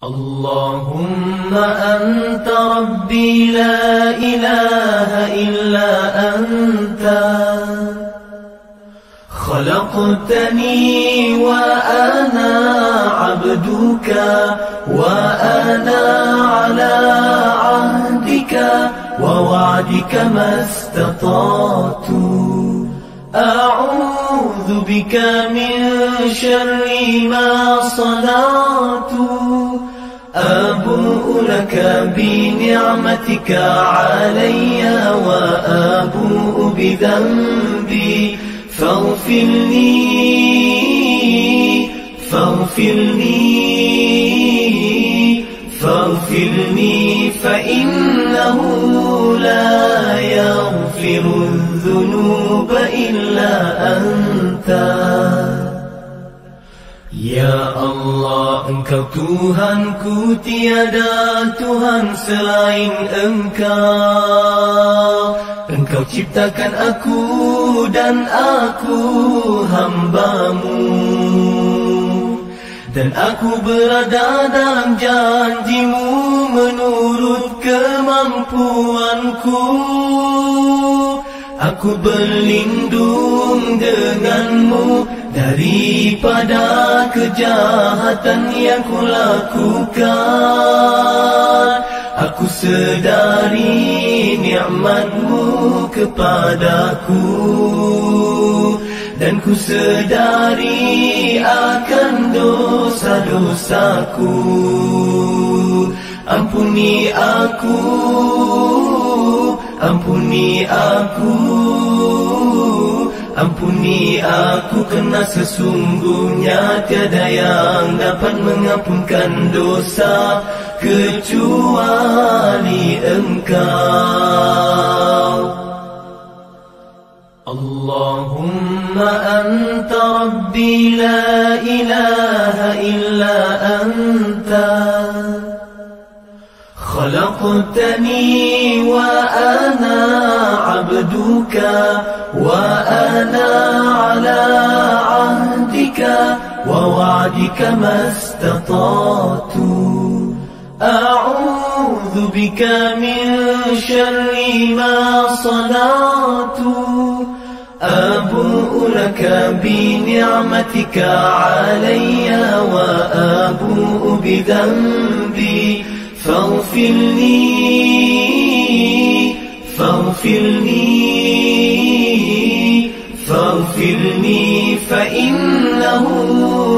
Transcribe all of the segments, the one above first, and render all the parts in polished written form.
اللهم أنت ربي لا إله إلا أنت خلقتني وأنا عبدك وأنا على عهدك ووعدك ما استطعت أعوذ بك من شر ما صنعت أبوء لك بنعمتك علي وأبوء بذنبي فاغفر لي فإنه لا يغفر الذنوب إلا أنت. Ya Allah, Engkau Tuhanku, tiada Tuhan selain Engkau. Engkau ciptakan aku dan aku hamba-Mu, dan aku berada dalam janji-Mu menurut kemampuanku. Aku berlindung denganmu daripada kejahatan yang kulakukan. Aku sedari nikmat-Mu kepadaku, dan ku sedari akan dosa-dosaku. Ampuni aku, ampuni aku, ampuni aku, kerana sesungguhnya tiada yang dapat mengampunkan dosa kecuali Engkau. Allahumma anta rabbi la ilaha illa anta خلقتني وأنا عبدك وأنا على عهدك ووعدك ما استطعت أعوذ بك من شر ما صنعت أبوء لك بنعمتك علي وأبوء بذنبي فاغفر لي فإنه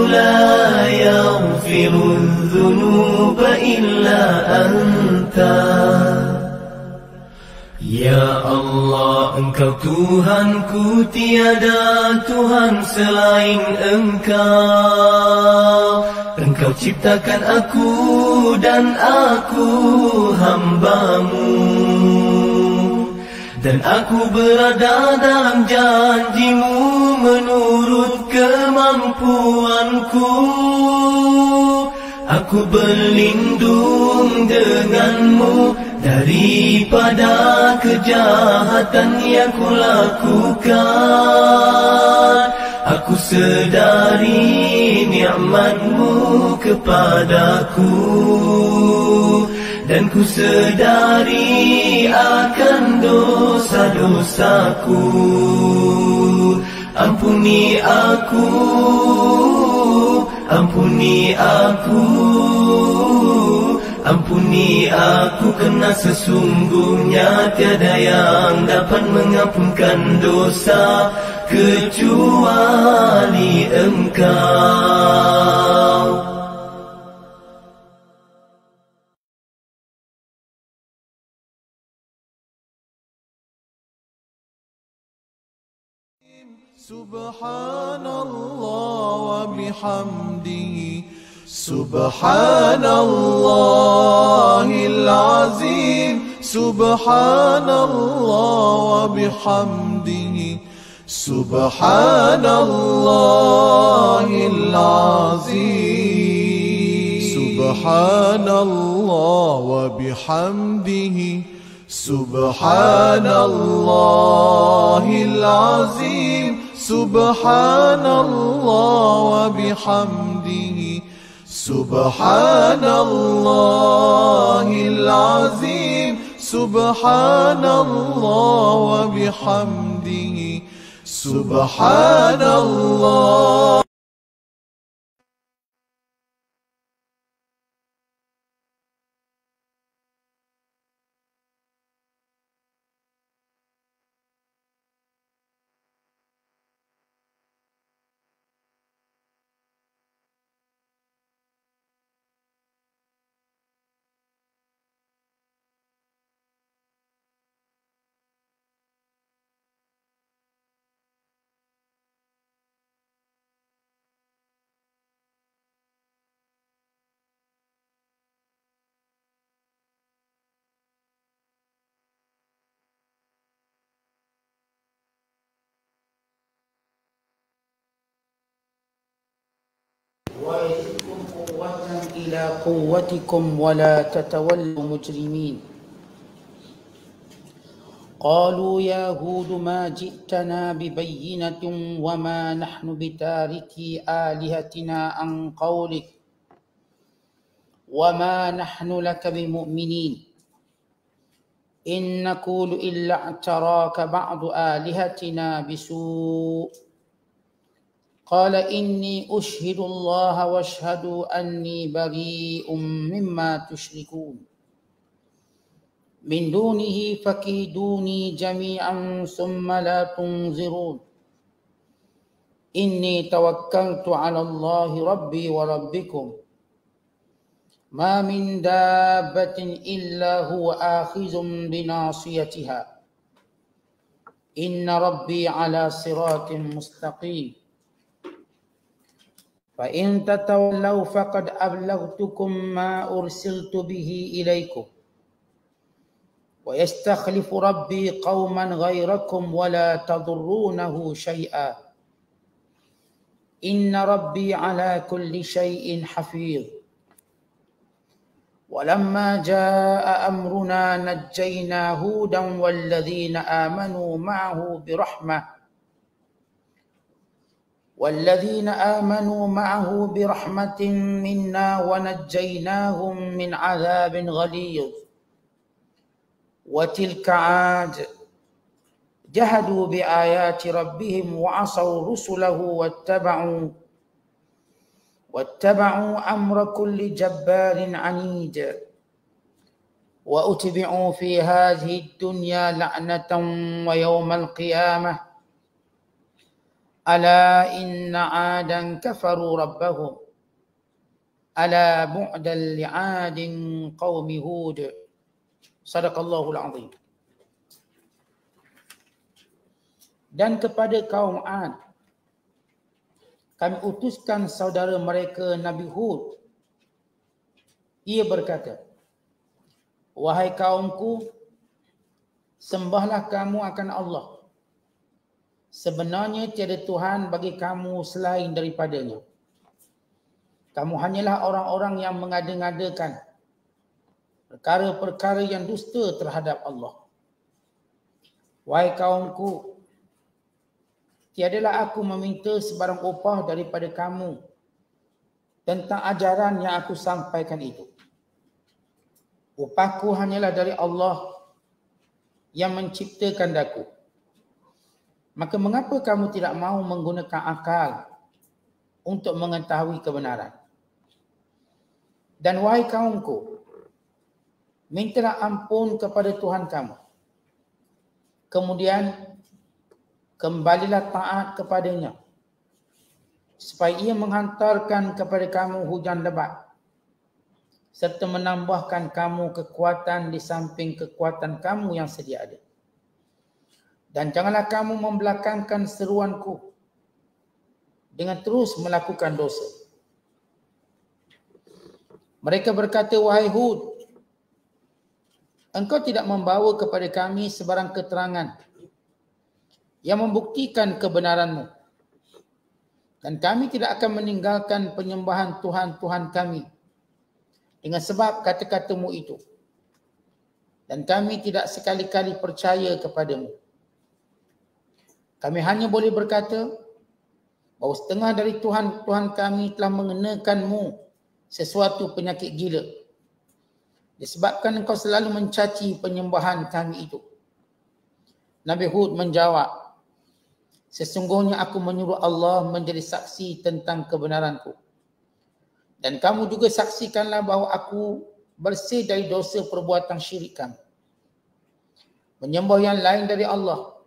لا يغفر الذنوب إلا أنت. Ya Allah, Engkau Tuhanku, tiada Tuhan selain Engkau. Engkau ciptakan aku dan aku hamba-Mu, dan aku berada dalam janji-Mu menurut kemampuanku. Aku berlindung denganmu daripada kejahatan yang kulakukan. Aku sedari nikmat-Mu kepadaku, dan ku sedari akan dosa-dosaku. Ampuni aku, ampuni aku, ampuni aku, kerana sesungguhnya tiada yang dapat mengampunkan dosa kecuali Engkau. Subhanallah wa bihamdihi Subhanallahil azim Subhanallah wa bihamdihi Subhanallahil azim Subhanallah wa bihamdihi Subhanallahil azim Subhanallah wa bihamdihi سبحان الله العظيم سبحان الله وبحمده سبحان الله. ويزدكم قوة إلى قوتكم ولا تتولوا مجرمين. قالوا يا هود ما جئتنا ببينة وما نحن بتاركي آلهتنا عن قولك وما نحن لك بمؤمنين إن نقول إلا اعتراك بعض آلهتنا بسوء قال إني أشهد الله واشهدوا أني بريء مما تشركون من دونه فكيدوني جميعا ثم لا تنظرون إني توكلت على الله ربي وربكم ما من دابة إلا هو آخذ بناصيتها إن ربي على صراط مستقيم فإن تتولوا فقد أبلغتكم ما أرسلت به إليكم ويستخلف ربي قوما غيركم ولا تضرونه شيئا إن ربي على كل شيء حفيظ ولما جاء أمرنا نجينا هودا والذين آمنوا معه برحمة منا ونجيناهم من عذاب غليظ وتلك عاد جهدوا بآيات ربهم وعصوا رسله واتبعوا أمر كل جبار عنيد وأتبعوا في هذه الدنيا لعنة ويوم القيامة ألا إن عادا كفروا ربهم ألا بعدا لعاد قوم هود صدق Allahul Azim. Dan kepada kaum Ad kami utuskan saudara mereka Nabi Hud. Ia berkata, wahai kaumku, sembahlah kamu akan Allah. Sebenarnya tiada Tuhan bagi kamu selain daripadanya. Kamu hanyalah orang-orang yang mengada-ngadakan perkara-perkara yang dusta terhadap Allah. Wahai kaumku, tiadalah aku meminta sebarang upah daripada kamu tentang ajaran yang aku sampaikan itu. Upahku hanyalah dari Allah yang menciptakan daku. Maka mengapa kamu tidak mahu menggunakan akal untuk mengetahui kebenaran? Dan wahai kaumku, mintalah ampun kepada Tuhan kamu. Kemudian kembalilah taat kepadanya supaya ia menghantarkan kepada kamu hujan lebat serta menambahkan kamu kekuatan di samping kekuatan kamu yang sedia ada. Dan janganlah kamu membelakangkan seruanku dengan terus melakukan dosa. Mereka berkata, wahai Hud, engkau tidak membawa kepada kami sebarang keterangan yang membuktikan kebenaranmu. Dan kami tidak akan meninggalkan penyembahan Tuhan-Tuhan kami dengan sebab kata-katamu itu. Dan kami tidak sekali-kali percaya kepadamu. Kami hanya boleh berkata bahawa setengah dari Tuhan-Tuhan kami telah mengenakanmu sesuatu penyakit gila. Disebabkan engkau selalu mencaci penyembahan kami itu. Nabi Hud menjawab, sesungguhnya aku menyuruh Allah menjadi saksi tentang kebenaranku. Dan kamu juga saksikanlah bahawa aku bersih dari dosa perbuatan syirik kamu. Menyembah yang lain dari Allah.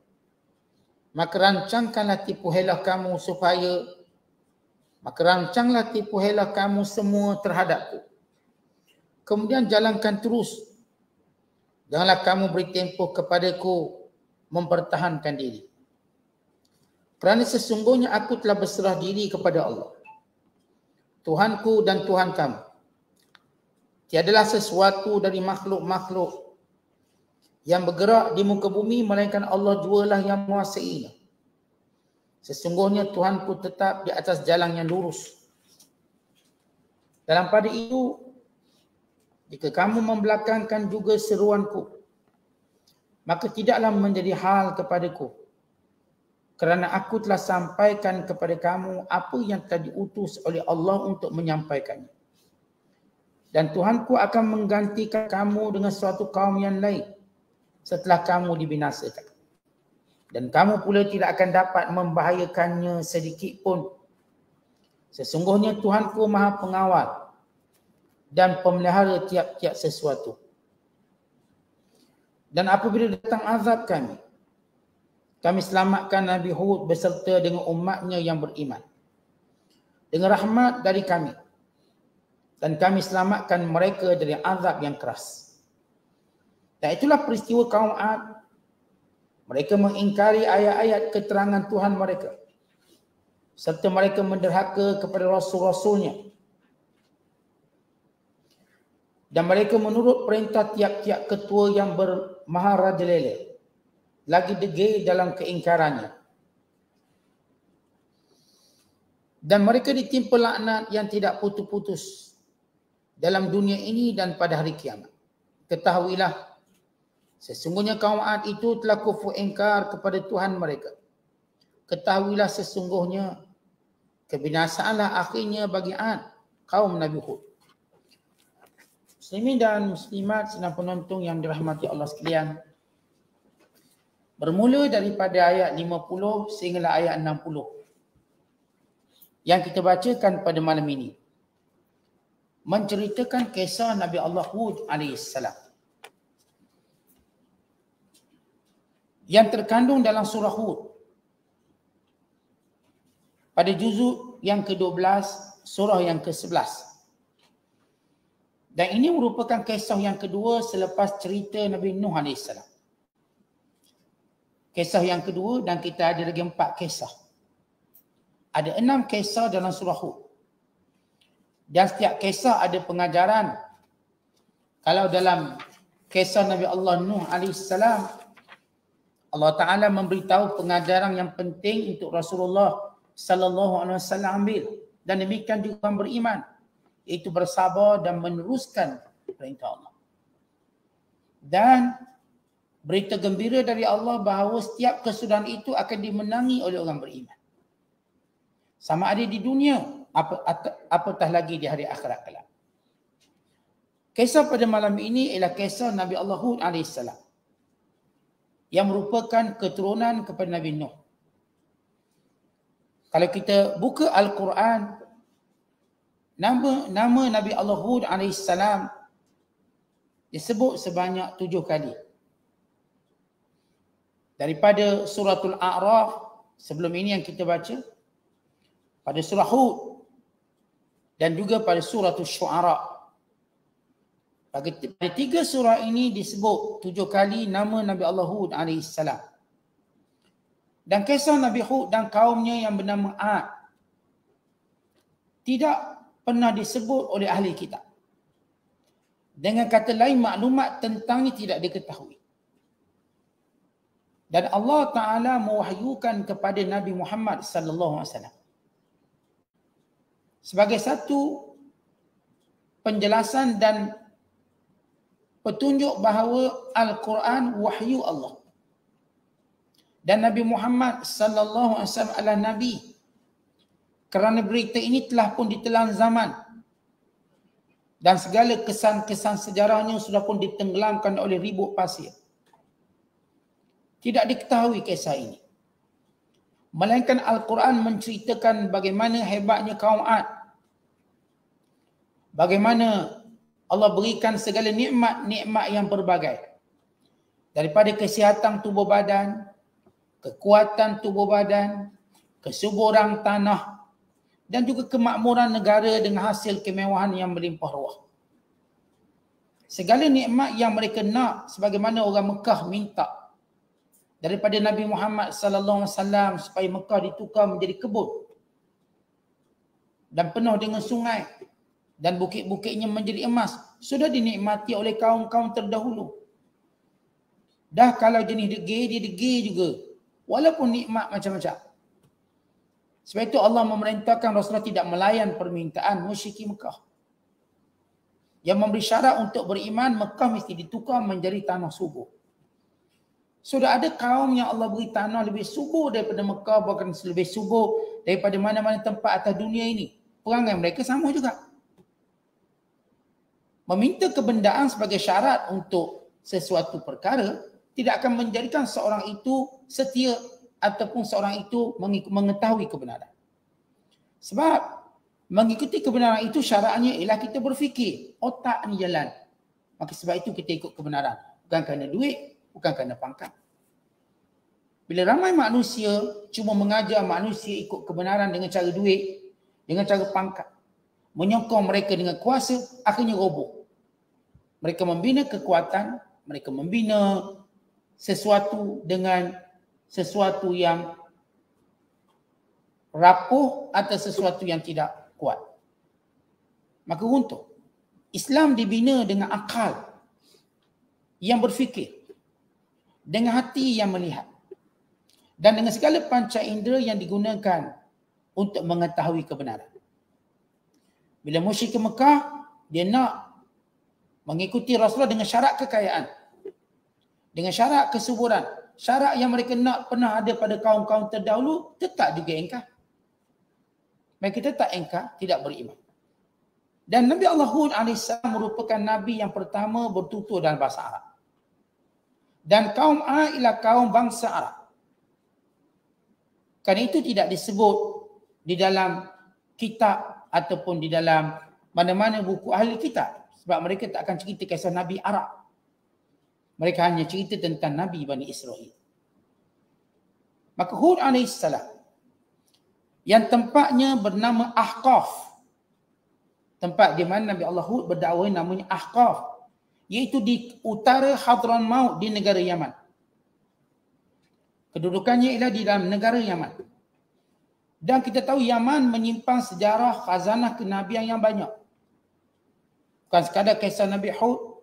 Maka rancanglah tipu helah kamu semua terhadapku. Kemudian jalankan terus. Janganlah kamu beri tempoh kepadaku mempertahankan diri. Kerana sesungguhnya aku telah berserah diri kepada Allah, Tuhanku dan Tuhan kamu. Tiadalah sesuatu dari makhluk-makhluk yang bergerak di muka bumi melainkan Allah jualah yang menguasainya. Sesungguhnya Tuhanku tetap di atas jalan yang lurus. Dalam pada itu, jika kamu membelakangkan juga seruanku, maka tidaklah menjadi hal kepadaku. Kerana aku telah sampaikan kepada kamu apa yang telah diutus oleh Allah untuk menyampaikannya. Dan Tuhanku akan menggantikan kamu dengan suatu kaum yang lain setelah kamu dibinasakan. Dan kamu pula tidak akan dapat membahayakannya sedikit pun. Sesungguhnya Tuhanku Maha Pengawal dan pemelihara tiap-tiap sesuatu. Dan apabila datang azab kami selamatkan Nabi Hud beserta dengan umatnya yang beriman dengan rahmat dari kami. Dan kami selamatkan mereka dari azab yang keras. Dan itulah peristiwa kaum Ad. Mereka mengingkari ayat-ayat keterangan Tuhan mereka. Serta mereka menderhaka kepada rasul-rasulnya. Dan mereka menurut perintah tiap-tiap ketua yang bermaharajalela. Lagi degil dalam keingkarannya. Dan mereka ditimpa laknat yang tidak putus-putus dalam dunia ini dan pada hari kiamat. Ketahuilah, sesungguhnya kaum Ad itu telah kufur ingkar kepada Tuhan mereka. Ketahuilah sesungguhnya kebinasaanlah akhirnya bagi Ad, kaum Nabi Hud. Muslimin dan muslimat sedang penonton yang dirahmati Allah sekalian. Bermula daripada ayat 50 sehinggalah ayat 60 yang kita bacakan pada malam ini, menceritakan kisah Nabi Allah Hud AS yang terkandung dalam surah Hud pada juzuk yang ke-12, surah yang ke-11. Dan ini merupakan kisah yang kedua selepas cerita Nabi Nuh AS. Kisah yang kedua, dan kita ada lagi 4 kisah. Ada 6 kisah dalam surah Hud. Dan setiap kisah ada pengajaran. Kalau dalam kisah Nabi Allah Nuh AS, Allah Ta'ala memberitahu pengajaran yang penting untuk Rasulullah sallallahu alaihi wasallam ambil. Dan demikian juga orang beriman, iaitu bersabar dan meneruskan perintah Allah. Dan berita gembira dari Allah bahawa setiap kesudahan itu akan dimenangi oleh orang beriman. Sama ada di dunia, apatah lagi di hari akhirat kelak. Kisah pada malam ini ialah kisah Nabi Allah Hud AS yang merupakan keturunan kepada Nabi Nuh. Kalau kita buka Al-Quran, nama Nabi Allah Hud AS disebut sebanyak 7 kali. Daripada suratul A'raf, sebelum ini yang kita baca, pada surah Hud, dan juga pada suratul Syu'ara. Pada 3 surah ini disebut 7 kali nama Nabi Allah Hud AS. Dan kisah Nabi Hud dan kaumnya yang bernama Ad tidak pernah disebut oleh ahli kitab. Dengan kata lain, maklumat tentangnya tidak diketahui. Dan Allah Ta'ala mewahyukan kepada Nabi Muhammad sallallahu alaihi wasallam sebagai satu penjelasan dan petunjuk bahawa Al-Quran wahyu Allah. Dan Nabi Muhammad sallallahu alaihi wasallam adalah Nabi. Kerana berita ini telah pun ditelan zaman Dan segala kesan-kesan sejarahnya sudah pun ditenggelamkan oleh ribut pasir. Tidak diketahui kisah ini. Melainkan Al-Quran menceritakan bagaimana hebatnya kaum Ad. Bagaimana Allah berikan segala nikmat-nikmat yang berbagai. Daripada kesihatan tubuh badan, kekuatan tubuh badan, kesuburan tanah, dan juga kemakmuran negara dengan hasil kemewahan yang melimpah ruah. Segala nikmat yang mereka nak sebagaimana orang Mekah minta daripada Nabi Muhammad sallallahu alaihi wasallam supaya Mekah ditukar menjadi kebun dan penuh dengan sungai dan bukit-bukitnya menjadi emas, sudah dinikmati oleh kaum-kaum terdahulu. Dah kalau jenis degil, dia degil juga walaupun nikmat macam-macam. Sebab itu Allah memerintahkan Rasulullah tidak melayan permintaan musyrikin Mekah. Yang memberi syarat untuk beriman, Mekah mesti ditukar menjadi tanah subur. Sudah ada kaum yang Allah beri tanah lebih subur daripada Mekah, bahkan lebih subur daripada mana-mana tempat atas dunia ini. Perangai mereka sama juga. Meminta kebendaan sebagai syarat untuk sesuatu perkara tidak akan menjadikan seorang itu setia ataupun seorang itu mengetahui kebenaran. Sebab mengikuti kebenaran itu syaratnya ialah kita berfikir, otak ni jalan. Maka sebab itu kita ikut kebenaran. Bukan kerana duit, bukan kerana pangkat. Bila ramai manusia cuma mengajar manusia ikut kebenaran dengan cara duit, dengan cara pangkat, menyokong mereka dengan kuasa, akhirnya roboh. Mereka membina kekuatan, mereka membina sesuatu dengan sesuatu yang rapuh atau sesuatu yang tidak kuat. Maka runtuh. Islam dibina dengan akal yang berfikir, dengan hati yang melihat, dan dengan segala panca indera yang digunakan untuk mengetahui kebenaran. Bila musyrik Mekah, dia nak mengikuti Rasulullah dengan syarat kekayaan, dengan syarat kesuburan, syarat yang mereka nak pernah ada pada kaum-kaum terdahulu, tetap juga engkar. Mereka tetap engkar, tidak beriman. Dan Nabi Allah Hud AS merupakan Nabi yang pertama bertutur dalam bahasa Arab. Dan kaum A ialah kaum bangsa Arab. Kerana itu tidak disebut di dalam kitab ataupun di dalam mana-mana buku ahli kitab. Sebab mereka tak akan cerita kisah Nabi Arab. Mereka hanya cerita tentang Nabi Bani Israel. Maka Hud AS yang tempatnya bernama Ahqaf. Tempat di mana Nabi Allah Hud berdakwah namanya Ahqaf. Iaitu di utara Hadramaut di negara Yaman. Kedudukannya ialah di dalam negara Yaman. Dan kita tahu Yaman menyimpan sejarah khazanah kenabian yang banyak. Bukan sekadar kisah Nabi Hud,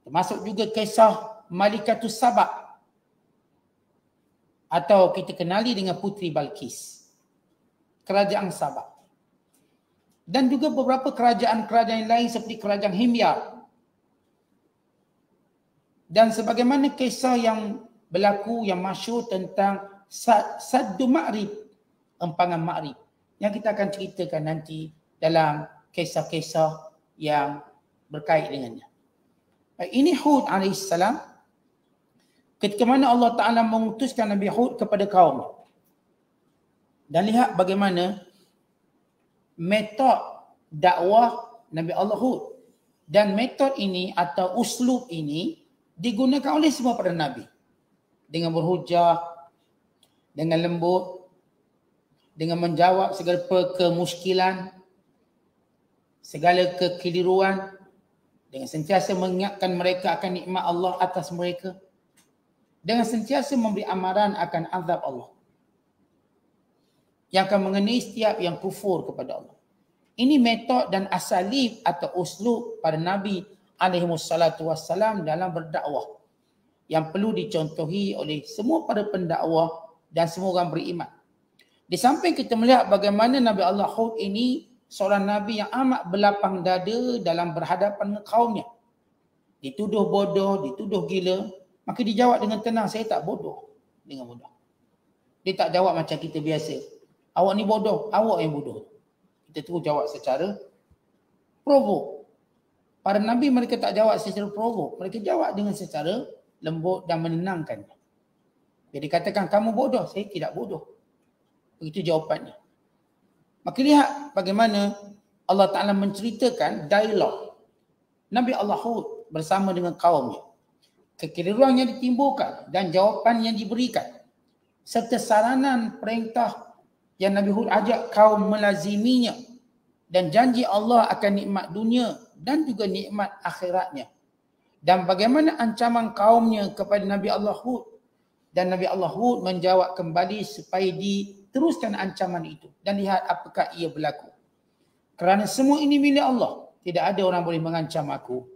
termasuk juga kisah Malikatus Saba, atau kita kenali dengan Puteri Balqis, kerajaan Sabah. Dan juga beberapa kerajaan-kerajaan lain seperti kerajaan Himyar. Dan sebagaimana kisah yang berlaku yang masyhur tentang Saddu Ma'rib, empangan Ma'rib, yang kita akan ceritakan nanti dalam kisah-kisah yang berkait dengannya. Ini Hud AS ketika mana Allah Ta'ala mengutuskan Nabi Hud kepada kaumnya. Dan lihat bagaimana metod dakwah Nabi Allah Hud. Dan metod ini atau uslub ini digunakan oleh semua para Nabi. Dengan berhujah, dengan lembut, dengan menjawab segala kemuskilan, segala kekeliruan, dengan sentiasa mengingatkan mereka akan nikmat Allah atas mereka, dengan sentiasa memberi amaran akan azab Allah yang akan mengenai setiap yang kufur kepada Allah. Ini metod dan asalib atau uslub para Nabi alaihissalatu dalam berdakwah yang perlu dicontohi oleh semua para pendakwah dan semua orang beriman. Di samping kita melihat bagaimana Nabi Allah Hud ini seorang Nabi yang amat berlapang dada dalam berhadapan dengan kaumnya. Dituduh bodoh, dituduh gila, maka dijawab dengan tenang, saya tak bodoh. Dengan mudah. Dia tak jawab macam kita biasa. Awak ni bodoh, awak yang bodoh. Kita terus jawab secara provoke. Para Nabi mereka tak jawab secara provok. Mereka jawab dengan secara lembut dan menenangkan. Jadi katakan kamu bodoh, saya tidak bodoh. Begitu jawapannya. Maka lihat bagaimana Allah Ta'ala menceritakan dialog Nabi Allah Hud bersama dengan kaumnya. Kekeliruan yang ditimbulkan dan jawapan yang diberikan. Serta saranan perintah yang Nabi Hud ajak kaum melaziminya. Dan janji Allah akan nikmat dunia dan juga nikmat akhiratnya. Dan bagaimana ancaman kaumnya kepada Nabi Allah Hud. Dan Nabi Allah Hud menjawab kembali supaya diteruskan ancaman itu. Dan lihat apakah ia berlaku. Kerana semua ini milik Allah. Tidak ada orang boleh mengancam aku.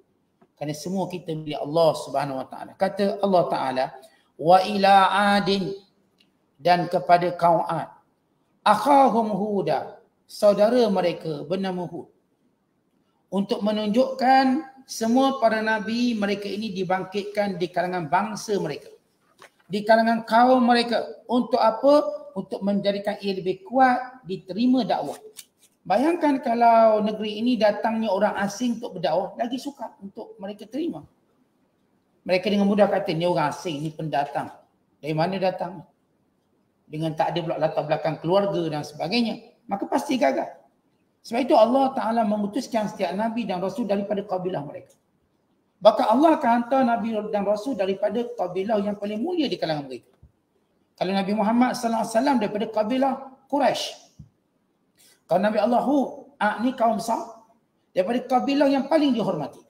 Kerana semua kita milik Allah Subhanahu Wa Taala. Kata Allah Ta'ala. Wa ila adin. Dan kepada kaum Ad. Akhahum Huda. Saudara mereka bernama Hud. Untuk menunjukkan semua para Nabi mereka ini dibangkitkan di kalangan bangsa mereka. Di kalangan kaum mereka. Untuk apa? Untuk menjadikan ia lebih kuat diterima dakwah. Bayangkan kalau negeri ini datangnya orang asing untuk berdakwah, lagi sukar untuk mereka terima. Mereka dengan mudah kata, ni orang asing, ni pendatang. Dari mana datang? Dengan tak ada pula latar belakang keluarga dan sebagainya. Maka pasti gagal. Sebab itu Allah Ta'ala memutuskan setiap Nabi dan Rasul daripada kabilah mereka. Bahkan Allah akan hantar Nabi dan Rasul daripada kabilah yang paling mulia di kalangan mereka. Kalau Nabi Muhammad SAW daripada kabilah Quraisy. Kalau Nabi Allah Hud, ni kaum besar, daripada kabilah yang paling dihormati.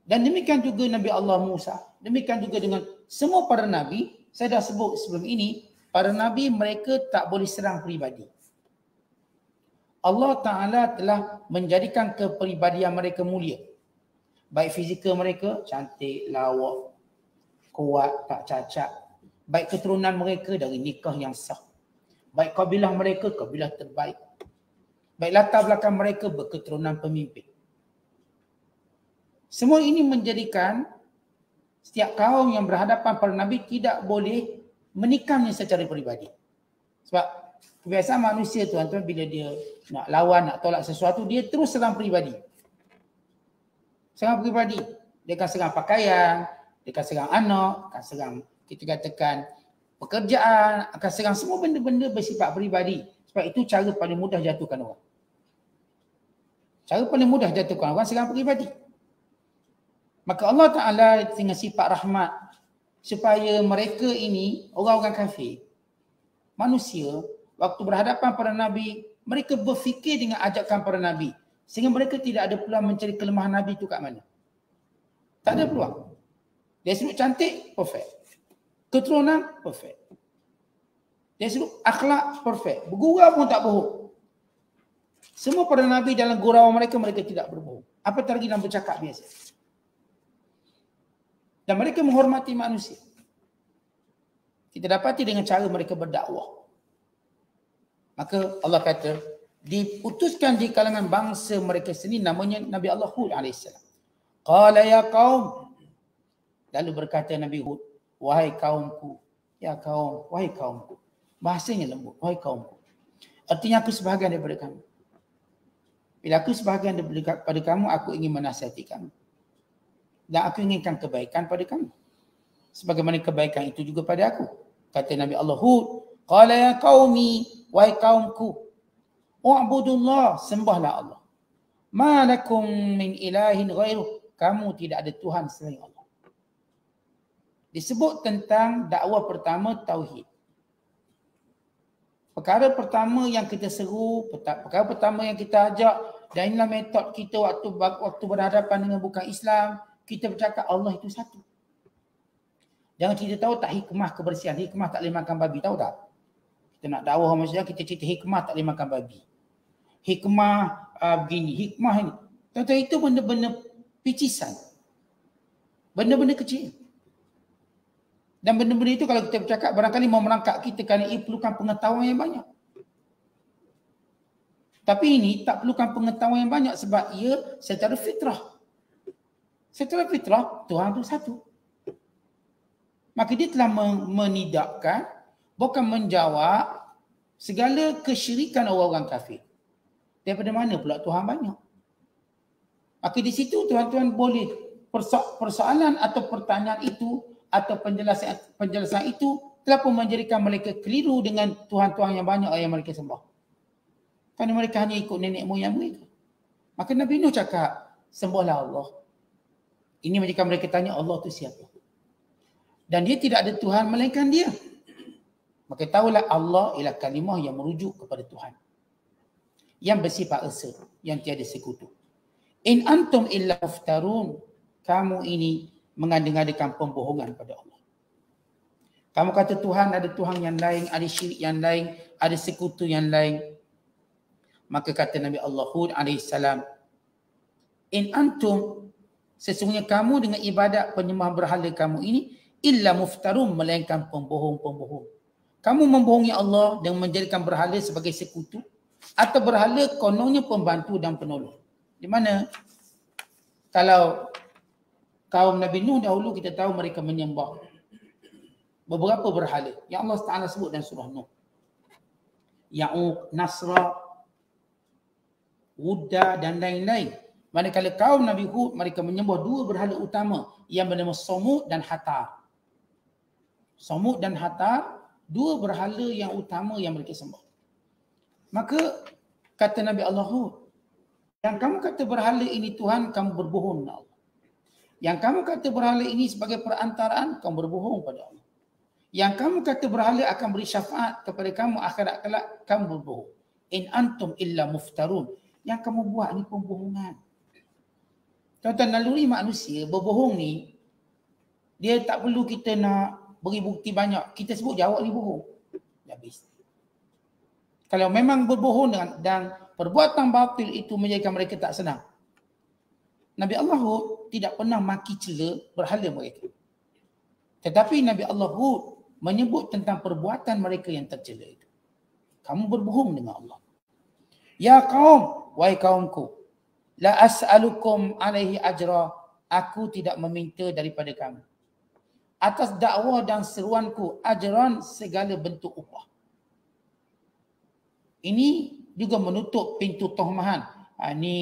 Dan demikian juga Nabi Allah Musa. Demikian juga dengan semua para Nabi. Saya dah sebut sebelum ini, para Nabi mereka tak boleh serang peribadi. Allah Ta'ala telah menjadikan kepribadian mereka mulia. Baik fizikal mereka, cantik, lawak, kuat, tak cacat. Baik keturunan mereka dari nikah yang sah. Baik kabilah mereka, kabilah terbaik. Baik latar belakang mereka berketurunan pemimpin. Semua ini menjadikan setiap kaum yang berhadapan pada Nabi tidak boleh menikamnya secara peribadi. Sebab kebiasaan manusia tuan-tuan bila dia nak lawan, nak tolak sesuatu, dia terus serang peribadi. Serang peribadi. Dia akan serang pakaian, dia akan serang anak, akan serang kita katakan pekerjaan, akan serang semua benda-benda bersifat peribadi. Sebab itu cara paling mudah jatuhkan orang. Cara paling mudah jatuhkan orang serang peribadi. Maka Allah Ta'ala dengan sifat rahmat supaya mereka ini, orang-orang kafir, manusia, waktu berhadapan pada Nabi, mereka berfikir dengan ajakan para Nabi. Sehingga mereka tidak ada peluang mencari kelemahan Nabi itu kat mana. Tak ada peluang. Dia sebut cantik, perfect. Keturunan, perfect. Dia sebut akhlak, perfect. Bergurau pun tak bohong. Semua para Nabi dalam gurauan mereka, mereka tidak berbohong. Apatah lagi dalam bercakap biasa. Dan mereka menghormati manusia. Kita dapati dengan cara mereka berdakwah. Maka Allah kata, diputuskan di kalangan bangsa mereka sendiri namanya Nabi Allah Hud AS. Qala ya qaum. Lalu berkata Nabi Hud, wahai kaumku. Ya kaum, wahai kaumku. Bahasanya lembut, wahai kaumku. Artinya aku sebahagian daripada kamu. Bila aku sebahagian daripada kamu, aku ingin menasihati kamu. Dan aku inginkan kebaikan pada kamu. Sebagaimana kebaikan itu juga pada aku. Kata Nabi Allah Hud, qala ya qaumi, wahai kaumku. Wa'budullah, sembahlah Allah. Ma lakum min ilahin ghairuh. Kamu tidak ada Tuhan selain Allah. Disebut tentang dakwah pertama, tauhid. Perkara pertama yang kita seru, perkara pertama yang kita ajak, dan inilah metod kita waktu berhadapan dengan bukan Islam, kita bercakap Allah itu satu. Jangan kita tahu tak hikmah kebersihan. Hikmah tak boleh makan babi. Tahu tak? Kita nak dakwah maksudnya kita cerita hikmah tak boleh makan babi. Hikmah begini. Hikmah ini. Tuan-tuan, itu benda-benda picisan. Benda-benda kecil. Dan benda-benda itu kalau kita bercakap barangkali mau merangkap kita kerana ia perlukan pengetahuan yang banyak. Tapi ini tak perlukan pengetahuan yang banyak sebab ia secara fitrah. Secara fitrah, Tuhan itu satu. Maka dia telah menidakkan, bukan menjawab segala kesyirikan orang-orang kafir. Daripada mana pula Tuhan banyak? Maka di situ tuan-tuan boleh persoalan atau pertanyaan itu atau penjelasan itu telah pun menjadikan mereka keliru dengan Tuhan-Tuhan yang banyak yang mereka sembah. Kerana mereka hanya ikut nenek moyang mereka. Maka Nabi Nuh cakap, sembahlah Allah. Ini jika mereka tanya Allah itu siapa. Dan dia tidak ada Tuhan melainkan dia. Maka tahulah Allah ialah kalimah yang merujuk kepada Tuhan. Yang bersifat esa, yang tiada sekutu. In antum illa muftarun. Kamu ini mengada-ngadakan pembohongan pada Allah. Kamu kata Tuhan ada Tuhan yang lain, ada syirik yang lain, ada sekutu yang lain. Maka kata Nabi Allah Hud AS, in antum, sesungguhnya kamu dengan ibadat penyembah berhala kamu ini, illa muftarun, melainkan pembohong-pembohong. Kamu membohongi Allah dan menjadikan berhala sebagai sekutu, atau berhala kononnya pembantu dan penolong. Di mana? Kalau kaum Nabi Nuh dahulu kita tahu mereka menyembah beberapa berhala yang Allah Taala sebut dalam surah Nuh. Ya'uq, Nasra, Wudda dan lain-lain. Manakala kaum Nabi Hud mereka menyembah dua berhala utama yang bernama Samud dan Hatar. Samud dan Hatar, dua berhala yang utama yang mereka sembah. Maka kata Nabi Allah Hud, yang kamu kata berhala ini Tuhan, kamu berbohong dengan Allah. Yang kamu kata berhala ini sebagai perantaraan, kamu berbohong pada Allah. Yang kamu kata berhala akan beri syafaat kepada kamu akhirat kelak, kamu berbohong. In antum illa muftarun. Yang kamu buat ni pembohongan. Tuan-tuan, naluri manusia berbohong ni, dia tak perlu kita nak beri bukti banyak. Kita sebut jawab ni bohong. Habis. Kalau memang berbohong dan perbuatan batil itu menjadikan mereka tak senang. Nabi Allah Hud tidak pernah maki cela berhala mereka. Tetapi Nabi Allah Hud menyebut tentang perbuatan mereka yang tercela itu. Kamu berbohong dengan Allah. Ya kaum, wahai kaumku, la as'alukum alaihi ajra, aku tidak meminta daripada kamu atas dakwah dan seruanku ajran, segala bentuk upah. Ini juga menutup pintu tohmahan. Ni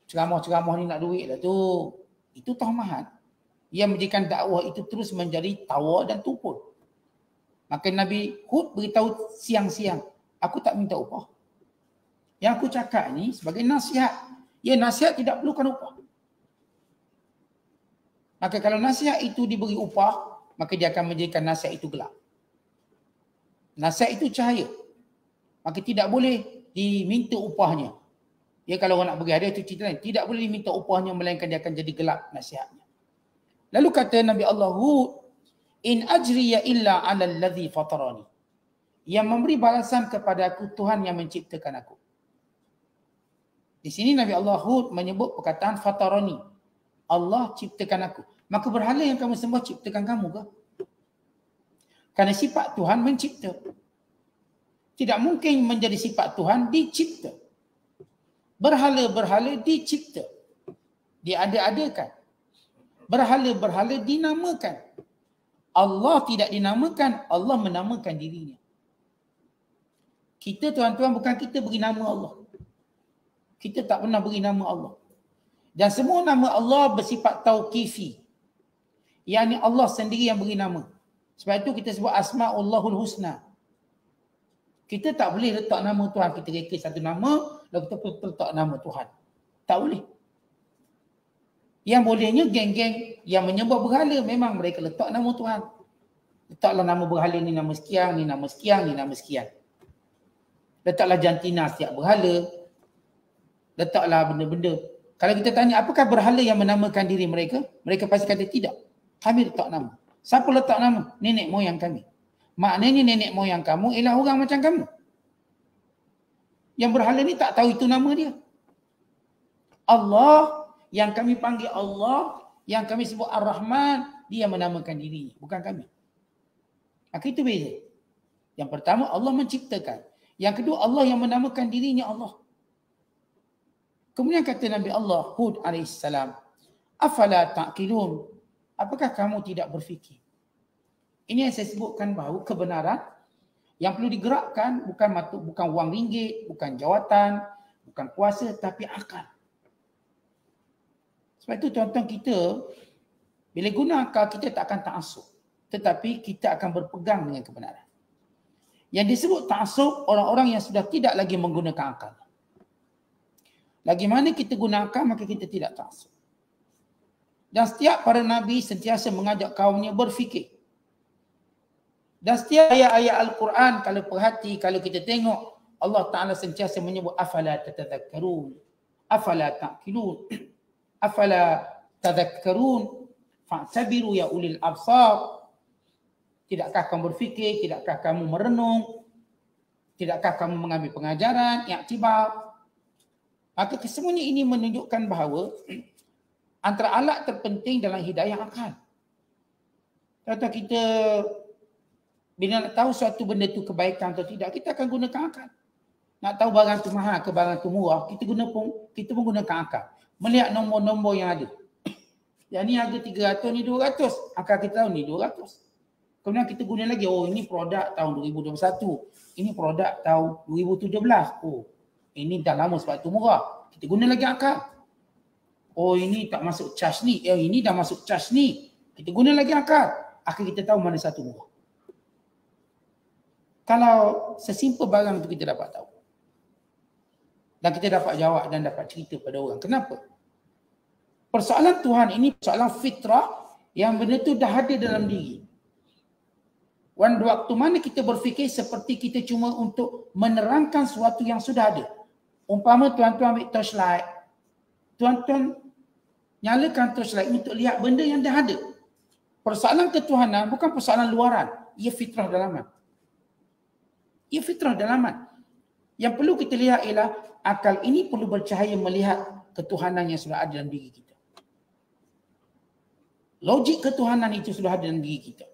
ceramah-ceramah ni nak duit lah tu. Itu tohmahan. Yang menjadikan dakwah itu terus menjadi tawa dan tupul. Maka Nabi Hud beritahu siang-siang, aku tak minta upah. Yang aku cakap ni sebagai nasihat. Ya, nasihat tidak perlukan upah. Maka kalau nasihat itu diberi upah, maka dia akan menjadikan nasihat itu gelap. Nasihat itu cahaya. Maka tidak boleh diminta upahnya. Ya, kalau orang nak bagi hadiah itu cerita lain. Tidak boleh diminta upahnya melainkan dia akan jadi gelap nasihatnya. Lalu kata Nabi Allah Hud, in ajriya illa ala alladhi fatarani. Yang memberi balasan kepada aku Tuhan yang menciptakan aku. Di sini Nabi Allah Hud menyebut perkataan fatarani. Allah ciptakan aku. Maka berhala yang kamu sembah ciptakan kamu ke? Kerana sifat Tuhan mencipta. Tidak mungkin menjadi sifat Tuhan dicipta. Berhala-berhala dicipta. Diada-adakan. Berhala-berhala dinamakan. Allah tidak dinamakan, Allah menamakan dirinya. Kita tuan-tuan bukan kita beri nama Allah. Kita tak pernah beri nama Allah. Dan semua nama Allah bersifat tauqifi. Yang Allah sendiri yang beri nama. Sebab itu kita sebut Asma'ullahul Husna. Kita tak boleh letak nama Tuhan. Kita reka satu nama, lalu kita letak nama Tuhan. Tak boleh. Yang bolehnya geng-geng yang menyembah berhala, memang mereka letak nama Tuhan. Letaklah nama berhala ni nama sekian, ni nama sekian, ni nama sekian. Letaklah jantina setiap berhala. Letaklah benda-benda. Kalau kita tanya apakah berhala yang menamakan diri mereka, mereka pasti kata tidak. Kami letak nama. Siapa letak nama? Nenek moyang kami. Maknanya nenek moyang kamu ialah orang macam kamu. Yang berhala ni tak tahu itu nama dia. Allah yang kami panggil Allah, yang kami sebut Ar-Rahman, dia menamakan dirinya, bukan kami. Maka itu beza. Yang pertama Allah menciptakan. Yang kedua Allah yang menamakan dirinya Allah. Kemudian kata Nabi Allah Hud AS, afala ta'qilun, apakah kamu tidak berfikir? Ini yang saya sebutkan bahawa kebenaran yang perlu digerakkan bukan wang ringgit, bukan jawatan, bukan kuasa, tapi akal. Sebab itu tuan-tuan kita, bila guna akal kita tak akan ta'assub. Tetapi kita akan berpegang dengan kebenaran. Yang disebut ta'assub, orang-orang yang sudah tidak lagi menggunakan akal. Lagi mana kita guna akal, maka kita tidak ta'assub. Dan setiap para Nabi sentiasa mengajak kaumnya berfikir. Dan setiap ayat-ayat Al-Quran, kalau perhati, kalau kita tengok, Allah Ta'ala sentiasa menyebut afala tatadhakkarun, afala ta'qilun, afala tadhakkarun, fa'tabiru ya ulil absar. Tidakkah kamu berfikir, tidakkah kamu merenung, tidakkah kamu mengambil pengajaran, i'tibar. Maka kesemuanya ini menunjukkan bahawa antara alat terpenting dalam hidayah akal. Contoh kita bila nak tahu suatu benda tu kebaikan atau tidak, kita akan gunakan akal. Nak tahu barang tu mahal ke barang tu murah, kita pun gunakan akal. Melihat nombor-nombor yang ada. Yang ni harga 300, ni 200. Akal kita tahu ni 200. Kemudian kita guna lagi, oh ini produk tahun 2021. Ini produk tahun 2017. Oh, ini dah lama sebab tu murah. Kita guna lagi akal. Oh ini tak masuk charge ni. Ini dah masuk charge ni. Kita guna lagi akal. Akhir kita tahu mana satu murah. Kalau sesimpel barang itu kita dapat tahu. Dan kita dapat jawab dan dapat cerita pada orang. Kenapa? Persoalan Tuhan ini persoalan fitrah yang benda tu dah ada dalam diri. Waktu mana kita berfikir seperti kita cuma untuk menerangkan sesuatu yang sudah ada. Umpama tuan-tuan ambil torchlight. Tuan-tuan nyalakan torchlight untuk lihat benda yang dah ada. Persoalan ketuhanan bukan persoalan luaran. Ia fitrah dalaman. Ia fitrah dalaman. Yang perlu kita lihat ialah akal ini perlu bercahaya melihat ketuhanan yang sudah ada dalam diri kita. Logik ketuhanan itu sudah ada dalam diri kita.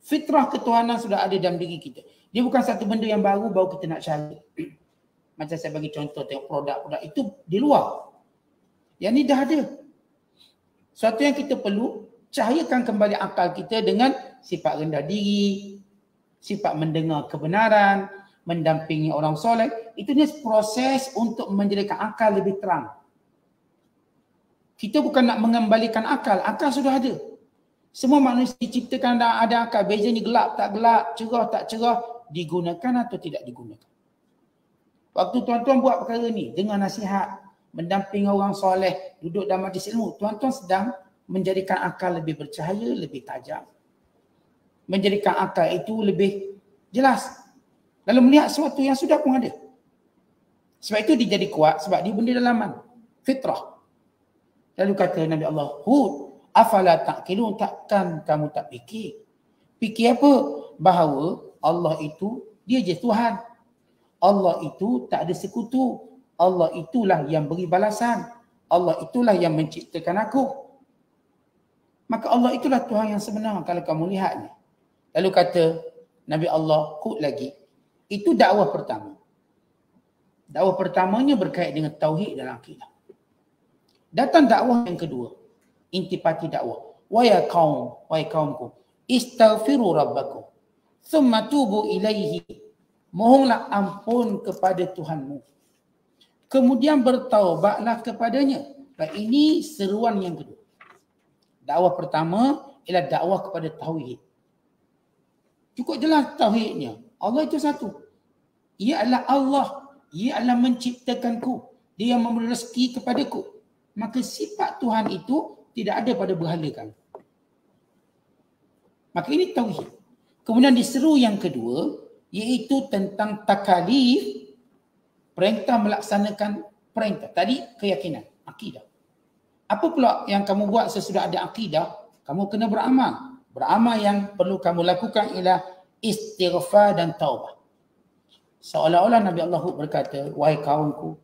Fitrah ketuhanan sudah ada dalam diri kita. Dia bukan satu benda yang baru kita nak cari. Macam saya bagi contoh, tengok produk-produk itu di luar. Yang ni dah ada. Suatu yang kita perlu cahayakan kembali akal kita dengan sifat rendah diri, sifat mendengar kebenaran, mendampingi orang soleh. Itu ni proses untuk menjadikan akal lebih terang. Kita bukan nak mengembalikan akal. Akal sudah ada. Semua manusia diciptakan ada akal. Bezanya gelap tak gelap, cerah tak cerah, digunakan atau tidak digunakan. Waktu tuan-tuan buat perkara ni dengan nasihat, mendampingi orang soleh, duduk dalam majlis ilmu, tuan-tuan sedang menjadikan akal lebih bercahaya, lebih tajam. Menjadikan akal itu lebih jelas. Lalu melihat sesuatu yang sudah pun ada. Sebab itu dia jadi kuat, sebab dia benda dalaman. Fitrah. Lalu kata Nabi Allah, Hud, afala ta'qilun, takkan kamu tak fikir? Fikir apa? Bahawa Allah itu, dia je Tuhan. Allah itu tak ada sekutu. Allah itulah yang beri balasan. Allah itulah yang menciptakan aku. Maka Allah itulah Tuhan yang sebenar kalau kamu lihat ni. Lalu kata Nabi Allah, Hud lagi, itu dakwah pertama. Dakwah pertamanya berkait dengan tauhid dan akidah. Datang dakwah yang kedua, intipati dakwah. Wa ya qaum, wahai kaumku, istaghfiru rabbakum, thumma tubu ilaihi. Mohonlah ampun kepada Tuhanmu. Kemudian bertaubatlah kepadanya. Dan ini seruan yang kedua. Dakwah pertama ialah dakwah kepada tauhid. Cukup jelas tauhidnya. Allah itu satu. Ia adalah Allah. Ia adalah menciptakanku. Dia yang memberi rezeki kepadaku. Maka sifat Tuhan itu tidak ada pada berhala kamu. Maka ini tauhid. Kemudian diseru yang kedua, iaitu tentang takalif, perintah melaksanakan perintah. Tadi keyakinan, akidah. Apa pula yang kamu buat sesudah ada akidah? Kamu kena beramal. Beramal yang perlu kamu lakukan ialah istighfar dan taubat. Seolah-olah Nabi Allah berkata, wahai kaumku,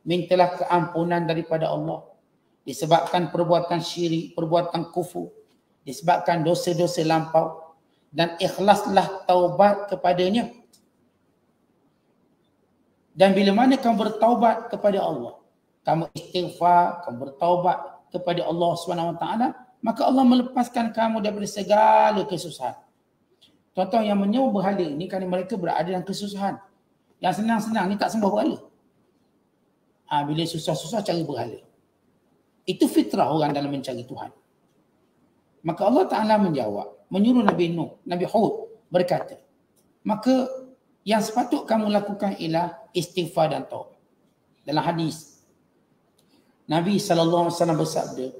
mintalah keampunan daripada Allah disebabkan perbuatan syirik, perbuatan kufur, disebabkan dosa-dosa lampau, dan ikhlaslah taubat kepadanya. Dan bila mana kamu bertaubat kepada Allah, kamu istighfar, kamu bertaubat kepada Allah SWT, maka Allah melepaskan kamu daripada segala kesusahan. Tuan-tuan yang menyembah berhala ni kerana mereka berada dalam kesusahan. Yang senang-senang ni tak sembah berhala. Bila susah-susah cari berhala. Itu fitrah orang dalam mencari Tuhan. Maka Allah Ta'ala menjawab, menyuruh Nabi Nuh, Nabi Hud berkata, maka yang sepatut kamu lakukan ialah istighfar dan taubat. Dalam hadis, Nabi SAW bersabda,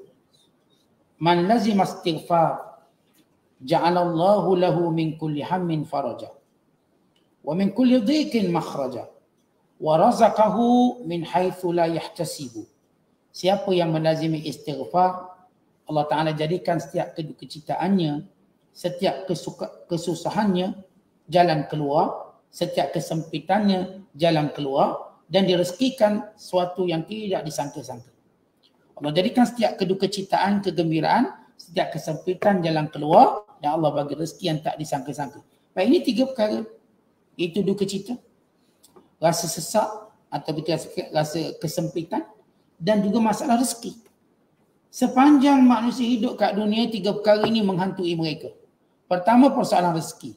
man lazima istighfar, ja'alallahu lahu min kulli hammin faraja, wa min kulli dhiqin makhraja, wa razaqahu min haitsu la yahtasibu. Siapa yang melazimi istighfar, Allah Ta'ala jadikan setiap kedukacitaannya, setiap kesusahannya jalan keluar, setiap kesempitannya jalan keluar, dan direzekikan sesuatu yang tidak disangka-sangka. Allah jadikan setiap kedukecitaan, kegembiraan, setiap kesempitan jalan keluar, dan Allah bagi rezeki yang tak disangka-sangka. Baik, ini 3 perkara. Itu dukacita, rasa sesak atau kita rasa kesempitan, dan juga masalah rezeki. Sepanjang manusia hidup kat dunia, 3 perkara ini menghantui mereka. Pertama, persoalan rezeki.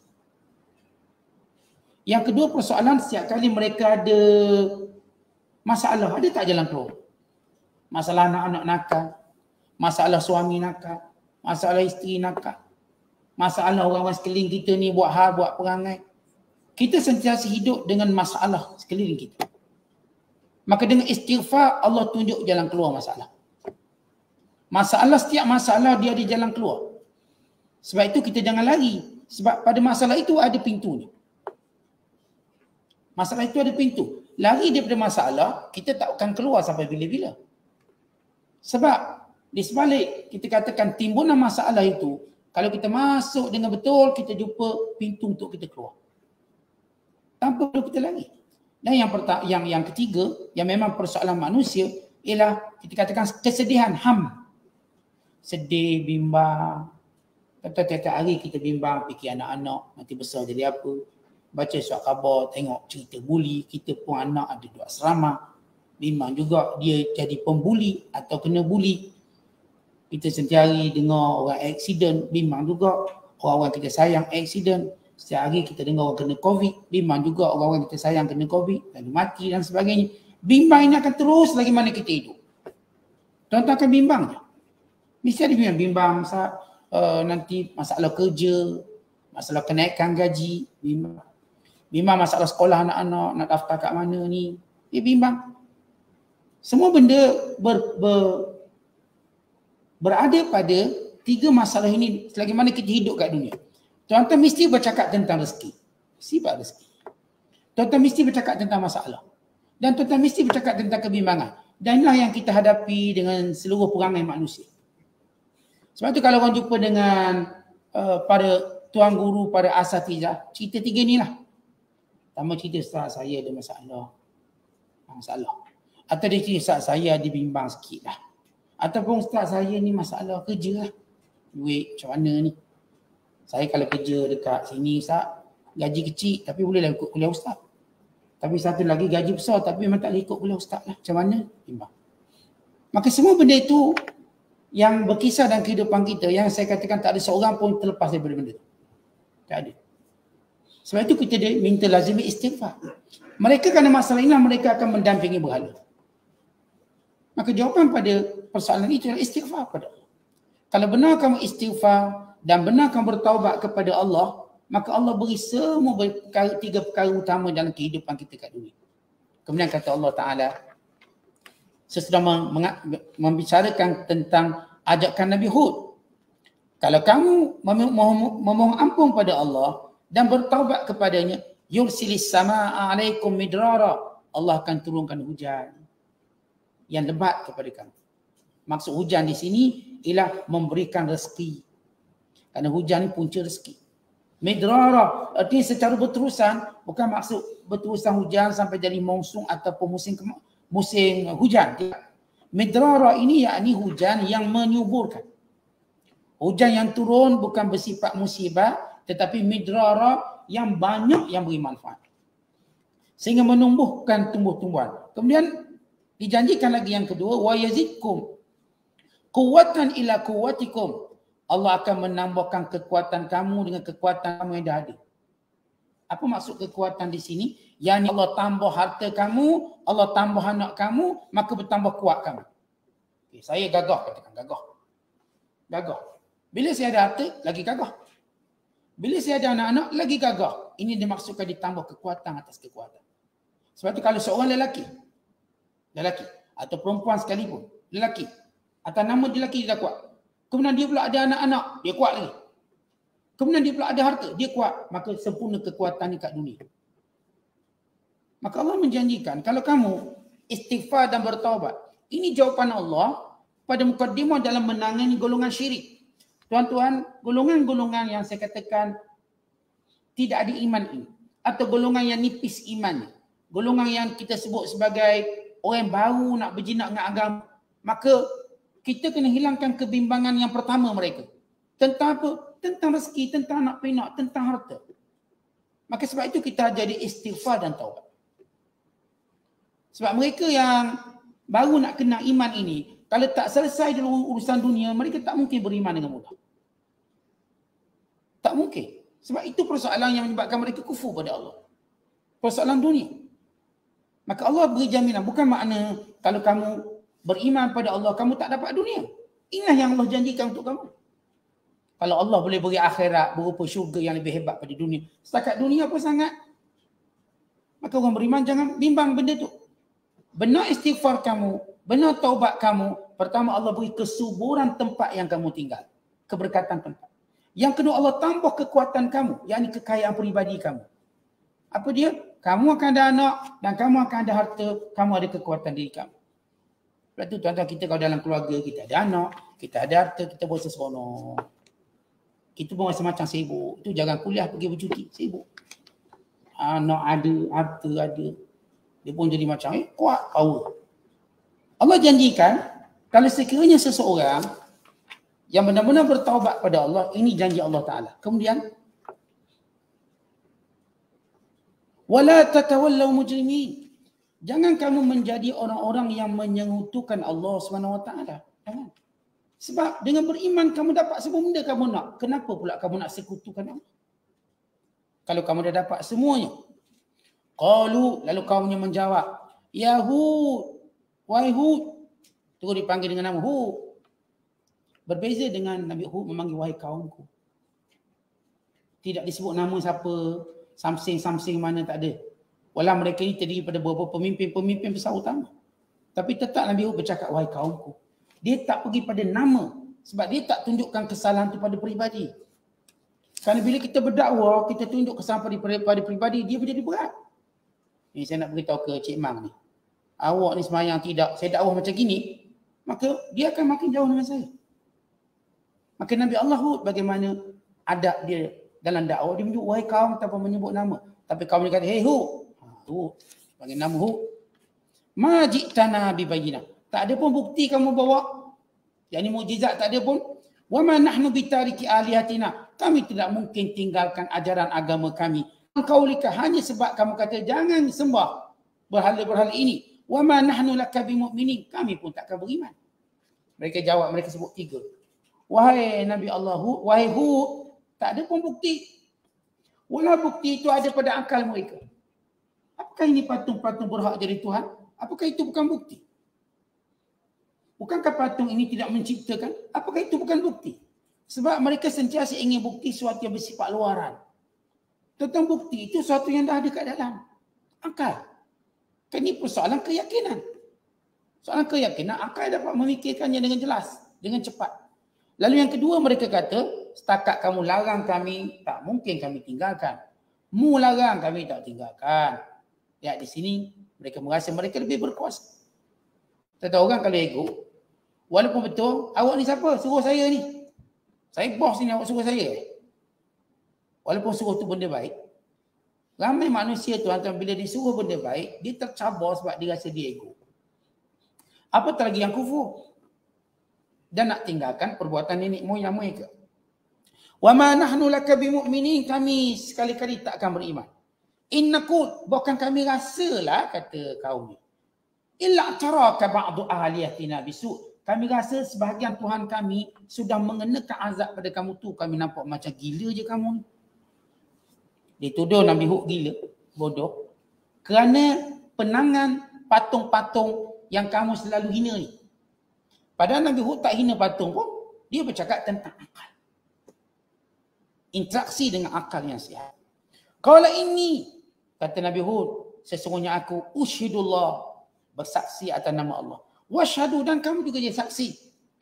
Yang kedua, persoalan setiap kali mereka ada masalah, ada tak jalan keluar. Masalah anak-anak nakal, masalah suami nakal, masalah isteri nakal, masalah orang-orang sekeliling kita ni buat hal, buat perangai. Kita sentiasa hidup dengan masalah sekeliling kita. Maka dengan istighfar, Allah tunjuk jalan keluar masalah. Masalah, setiap masalah dia ada jalan keluar. Sebab itu kita jangan lari. Sebab pada masalah itu ada pintunya. Masalah itu ada pintu. Lari daripada masalah, kita tak akan keluar sampai bila-bila. Sebab di sebalik kita katakan timbunan masalah itu, kalau kita masuk dengan betul, kita jumpa pintu untuk kita keluar. Tanpa perlu kita lari. Dan yang ketiga, yang memang persoalan manusia, ialah kita katakan kesedihan, ham. Sedih, bimbang. Tiap-tiap hari kita bimbang, fikir anak-anak nanti besar jadi apa. Baca surat khabar, tengok cerita buli, kita pun anak ada 2 asrama. Bimbang juga dia jadi pembuli atau kena buli. Kita sentiasa dengar orang aksiden, bimbang juga. Orang-orang kita sayang aksiden. Setiap hari kita dengar orang kena COVID, bimbang juga orang-orang kita sayang kena COVID, lalu mati dan sebagainya. Bimbang ini akan terus lagi mana kita hidup. Tuan-tuan akan bimbang. Mesti ada bimbang nanti masalah kerja, masalah kenaikan gaji, bimbang masalah sekolah anak-anak, nak daftar kat mana ni, dia bimbang. Semua benda berada pada 3 masalah ini selagi mana kita hidup kat dunia. Tuan-tuan mesti bercakap tentang rezeki. Sifat rezeki. Tuan-tuan mesti bercakap tentang masalah. Dan tuan-tuan mesti bercakap tentang kebimbangan. Dan inilah yang kita hadapi dengan seluruh perangai manusia. Sebab tu kalau orang jumpa dengan para tuan guru, para asatizah, cerita 3 ni lah. Pertama cerita ustaz saya ada masalah. Atau dia cerita ustaz saya ada bimbang sikit lah. Ataupun ustaz saya ni masalah kerja lah. Duit macam mana ni. Saya kalau kerja dekat sini ustaz, gaji kecil tapi bolehlah ikut kuliah ustaz. Tapi satu lagi gaji besar tapi memang tak boleh ikut kuliah ustaz lah. Macam mana? Bimbang. Maka semua benda itu yang berkisar dalam kehidupan kita, yang saya katakan tak ada seorang pun terlepas daripada benda itu. Tak ada. Sebab itu kita minta lazimi istighfar. Mereka kerana masalah inilah mereka akan mendampingi berhala. Maka jawapan pada persoalan itu adalah istighfar kepada Allah. Kalau benar kamu istighfar dan benar kamu bertaubat kepada Allah, maka Allah beri semua 3 perkara utama dalam kehidupan kita kat dunia. Kemudian kata Allah Ta'ala, sesudah membicarakan tentang ajakan Nabi Hud, kalau kamu memohon ampun pada Allah dan bertaubat kepadanya, yursilis samaa alaikum midrara, Allah akan turunkan hujan yang lebat kepada kamu. Maksud hujan di sini ialah memberikan rezeki. Kerana hujan ni punca rezeki. Midrara, artinya secara berterusan, bukan maksud berterusan hujan sampai jadi monsun ataupun musim hujan. Midrara ini yakni hujan yang menyuburkan. Hujan yang turun bukan bersifat musibah, tetapi midrara yang banyak yang beri manfaat. Sehingga menumbuhkan tumbuh-tumbuhan. Kemudian dijanjikan lagi yang kedua, wa yazidkum quwwatan ila quwwatikum. Allah akan menambahkan kekuatan kamu dengan kekuatan kamu yang dah ada. Apa maksud kekuatan di sini? Yang Allah tambah harta kamu, Allah tambah anak kamu, maka bertambah kuat kamu. Okay, saya gagah, katakan gagah. Gagah. Bila saya ada harta, lagi gagah. Bila saya ada anak-anak, lagi gagah. Ini dimaksudkan ditambah kekuatan atas kekuatan. Sebab itu kalau seorang lelaki atau perempuan sekalipun, lelaki, atas nama lelaki dia dah kuat. Kemudian dia pula ada anak-anak, dia kuat lagi. Kemudian dia pula ada harta, dia kuat. Maka sempurna kekuatan dekat dunia. Maka Allah menjanjikan, kalau kamu istighfar dan bertaubat, ini jawapan Allah pada mukadimah dalam menangani golongan syirik. Tuan-tuan, golongan-golongan yang saya katakan tidak ada iman ini, atau golongan yang nipis imannya, golongan yang kita sebut sebagai orang yang baru nak berjinak dengan agama, maka kita kena hilangkan kebimbangan yang pertama mereka. Tentang apa? Tentang rezeki, tentang anak pinak, tentang harta. Maka sebab itu kita jadi istighfar dan taubat. Sebab mereka yang baru nak kenal iman ini, kalau tak selesai dulu urusan dunia, mereka tak mungkin beriman dengan mudah. Tak mungkin. Sebab itu persoalan yang menyebabkan mereka kufur pada Allah. Persoalan dunia. Maka Allah beri jaminan. Bukan makna kalau kamu beriman pada Allah, kamu tak dapat dunia. Inilah yang Allah janjikan untuk kamu. Kalau Allah boleh beri akhirat berupa syurga yang lebih hebat pada dunia, setakat dunia pun sangat, maka orang beriman jangan bimbang benda tu. Benar istighfar kamu, benar taubat kamu, pertama Allah beri kesuburan tempat yang kamu tinggal. Keberkatan tempat. Yang kedua Allah tambah kekuatan kamu, yakni kekayaan peribadi kamu. Apa dia? Kamu akan ada anak dan kamu akan ada harta, kamu ada kekuatan diri kamu. Sebab tu tuan-tuan, kita kalau dalam keluarga, kita ada anak, kita ada harta, kita berasa seronok. Kita pun rasa macam sibuk. Itu jangan kuliah pergi bercuti, sibuk. Anak ada, harta ada. Dia pun jadi macam, kuat, power. Allah janjikan, kalau sekiranya seseorang yang benar-benar bertaubat pada Allah, ini janji Allah Ta'ala. Kemudian, wala tatawallaw mujrimin. Jangan kamu menjadi orang-orang yang menyengutukan Allah SWT. Jangan. Sebab dengan beriman kamu dapat semua benda kamu nak. Kenapa pula kamu nak sekutukan Allah? Kalau kamu dah dapat semuanya. Qalu, lalu kaumnya menjawab, ya Hud, wahai Hud. Terus dipanggil dengan nama Hud. Berbeza dengan Nabi Hud memanggil wahai kaumku. Tidak disebut nama siapa, Samsing mana, tak ada. Walau mereka ini terdiri pada beberapa pemimpin besar utama. Tapi tetap Nabi Hud bercakap wahai kaumku. Dia tak pergi pada nama. Sebab dia tak tunjukkan kesalahan itu pada peribadi. Kerana bila kita berdakwah, kita tunjuk kesalahan pada peribadi, dia menjadi berat. Ini saya nak beritahu ke Cik Mang ni. Awak ni semayang tidak, saya dakwah macam gini, maka dia akan makin jauh dengan saya. Maka Nabi Allah Hud bagaimana adab dia dalam dakwah, dia menyebut wahai kaum tanpa menyebut nama. Tapi kaum dia kata, hey Hud. Hud, panggil nama Hud. Ma ji'tana bibayyinah. Tak ada pun bukti kamu bawa. Yang ni mukjizat tak ada pun. Wa ma nahnu bitariki alihatina. Kami tidak mungkin tinggalkan ajaran agama kami. Kaulika, hanya sebab kamu kata jangan sembah berhala-berhala ini. Wa ma nahnu laka bimu'minin. Kami pun takkan beriman. Mereka jawab, mereka sebut 3. Wahai Nabi Allah Hud, wahai Hud, tak ada pun bukti. Walau bukti itu ada pada akal mereka. Apakah ini patung-patung berhak jadi Tuhan? Apakah itu bukan bukti? Bukankah patung ini tidak menciptakan? Apakah itu bukan bukti? Sebab mereka sentiasa ingin bukti sesuatu yang bersifat luaran. Tentang bukti itu sesuatu yang dah ada kat dalam akal. Kan ini persoalan keyakinan. Soalan keyakinan, akal dapat memikirkannya dengan jelas, dengan cepat. Lalu yang kedua mereka kata, setakat kamu larang kami, tak mungkin kami tinggalkan. Mu larang kami tak tinggalkan. Lihat di sini, mereka merasa mereka lebih berkuasa. Tetapi orang kalau ego, walaupun betul, awak ni siapa? Suruh saya ni. Saya bos ni, awak suruh saya. Walaupun suruh tu benda baik, ramai manusia tuan-tuan bila disuruh benda baik, dia tercabar sebab dia rasa dia ego. Apatah lagi yang kufur. Dan nak tinggalkan perbuatan nenek moyang mereka. Wa ma nahnu laka bimu'minin, kami sekali-kali tak akan beriman. Innakul, bahkan kami rasalah, kata kaum ni. Illa taraka ba'du ahliyatina bisu'. Kami rasa sebahagian Tuhan kami sudah mengenakan azab pada kamu tu. Kami nampak macam gila je kamu ni. Dituduh Nabi Hud gila, bodoh. Kerana penangan patung-patung yang kamu selalu hina ni. Padahal Nabi Hud tak hina patung pun. Dia bercakap tentang akal. Interaksi dengan akal yang sihat. Qala ini, kata Nabi Hud, sesungguhnya aku usyhidullah, bersaksi atas nama Allah. Wasyhadu, dan kamu juga jadi saksi.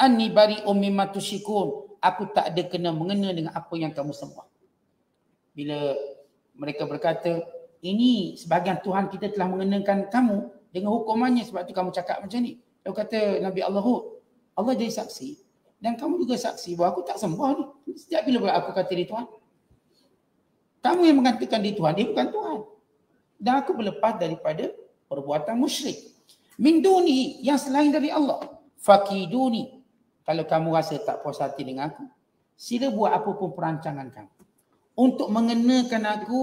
Anni bari'um mimma tusyrikun. Aku tak ada mengena dengan apa yang kamu sembah. Bila mereka berkata, ini sebahagian Tuhan kita telah mengenakan kamu dengan hukumannya, sebab tu kamu cakap macam ni. Lalu kata Nabi Allah Hud, Allah jadi saksi dan kamu juga saksi bahawa aku tak sembah ni. Sejak bila aku kata dia Tuhan? Kamu yang mengatakan dia Tuhan, dia bukan Tuhan. Dan aku berlepas daripada perbuatan musyrik. Min duni, yang selain dari Allah. Fakiduni, kalau kamu rasa tak puas hati dengan aku, sila buat apa pun perancangan kamu. Untuk mengenakan aku,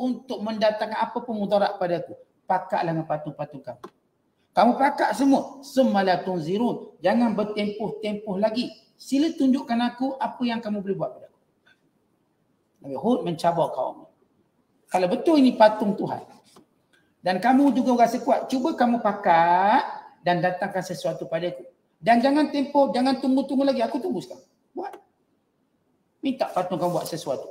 untuk mendatangkan apa pun mudarat pada aku. Pakatlah dengan patung-patung kamu. Kamu pakat semua. Summa tunzirun. Jangan bertempuh-tempuh lagi. Sila tunjukkan aku apa yang kamu boleh buat pada aku. Nabi Hud mencabar kaum. Kalau betul ini patung Tuhan, dan kamu juga rasa kuat, cuba kamu pakat dan datangkan sesuatu pada aku. Dan jangan tempoh, jangan tunggu-tunggu lagi. Aku tunggu sekarang. Buat. Minta patung kamu buat sesuatu.